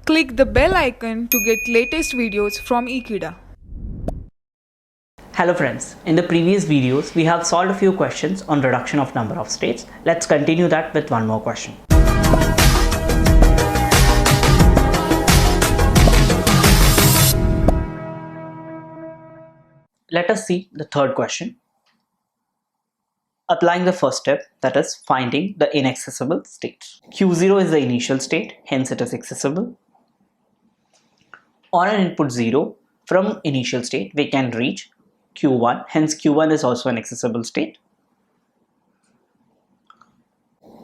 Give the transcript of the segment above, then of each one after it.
Click the bell icon to get latest videos from Ekeeda. Hello friends, in the previous videos we have solved a few questions on reduction of number of states. Let's continue that with one more question. Let us see the third question. Applying the first step, that is finding the inaccessible state. Q0 is the initial state, hence it is accessible. On an input 0, from initial state we can reach Q1, hence Q1 is also an accessible state.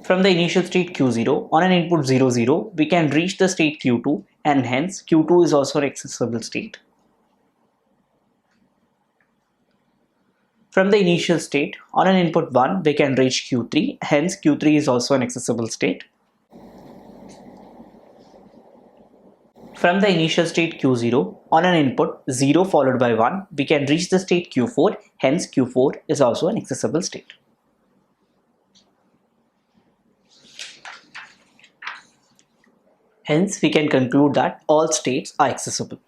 From the initial state Q0, on an input 0, 0, we can reach the state Q2 and hence Q2 is also an accessible state. From the initial state, on an input 1, we can reach Q3, hence Q3 is also an accessible state. From the initial state Q0, on an input 0 followed by 1, we can reach the state Q4, hence Q4 is also an accessible state. Hence, we can conclude that all states are accessible.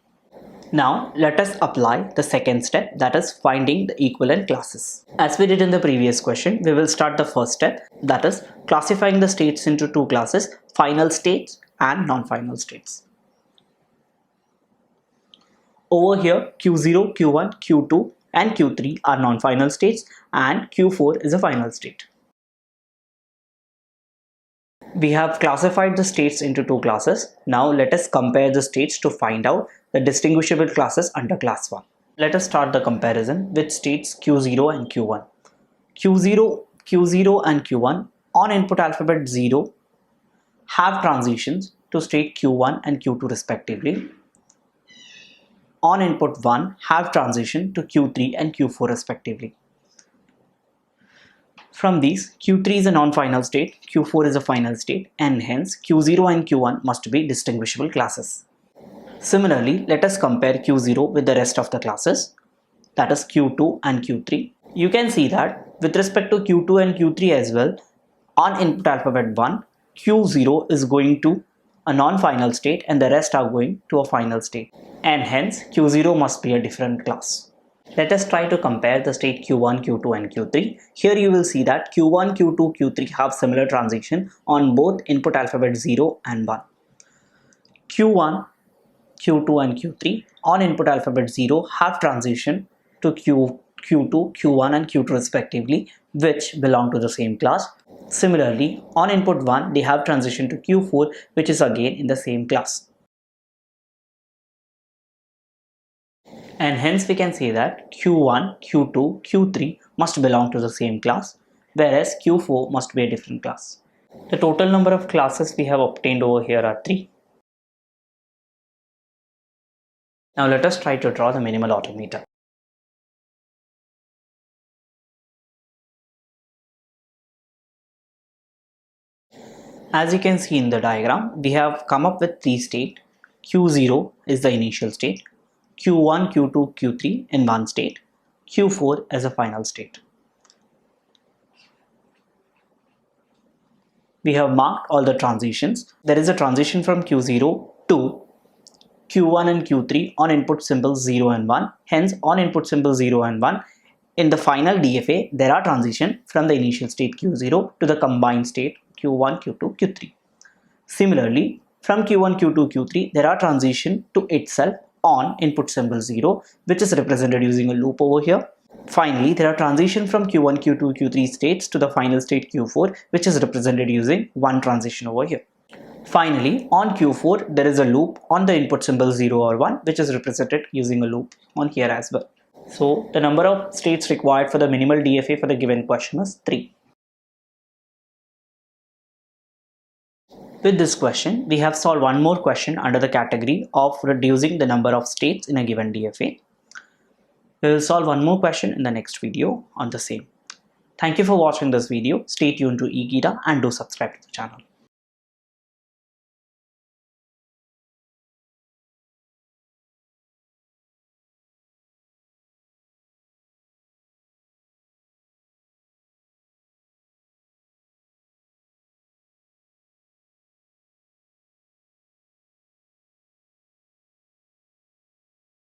Now, let us apply the second step, that is finding the equivalent classes. As we did in the previous question, we will start the first step, that is classifying the states into two classes, final states and non-final states. Over here, Q0, Q1, Q2 and Q3 are non-final states and Q4 is a final state. We have classified the states into two classes. Now let us compare the states to find out the distinguishable classes under class 1. Let us start the comparison with states Q0 and Q1. Q0 and Q1 on input alphabet 0 have transitions to state Q1 and Q2 respectively. On input 1 have transition to Q3 and Q4 respectively. From these, Q3 is a non-final state, Q4 is a final state, and hence Q0 and Q1 must be distinguishable classes. Similarly, let us compare Q0 with the rest of the classes, that is Q2 and Q3. You can see that with respect to Q2 and Q3 as well, on input alphabet 1, Q0 is going to a non-final state and the rest are going to a final state, and hence Q0 must be a different class. Let us try to compare the state Q1, Q2 and Q3. Here you will see that Q1, Q2, Q3 have similar transition on both input alphabet 0 and 1. Q1, Q2 and Q3 on input alphabet 0 have transition to Q2, Q1 and Q2 respectively, which belong to the same class. Similarly, on input 1 they have transition to Q4, which is again in the same class. And hence we can say that Q1, Q2, Q3 must belong to the same class, whereas Q4 must be a different class. The total number of classes we have obtained over here are 3. Now let us try to draw the minimal automata. As you can see in the diagram, we have come up with 3 states. Q0 is the initial state, Q1, Q2, Q3 in one state, Q4 as a final state. We have marked all the transitions. There is a transition from Q0 to Q1 and Q3 on input symbols 0 and 1. Hence, on input symbol 0 and 1, in the final DFA, there are transition from the initial state Q0 to the combined state Q1, Q2, Q3. Similarly, from Q1, Q2, Q3, there are transition to itself on input symbol 0, which is represented using a loop over here. Finally, there are transition from Q1, Q2, Q3 states to the final state Q4, which is represented using one transition over here. Finally, on Q4, there is a loop on the input symbol 0 or 1, which is represented using a loop on here as well. So, the number of states required for the minimal DFA for the given question is 3. With this question, we have solved one more question under the category of reducing the number of states in a given DFA. We will solve one more question in the next video on the same. Thank you for watching this video. Stay tuned to Ekeeda and do subscribe to the channel.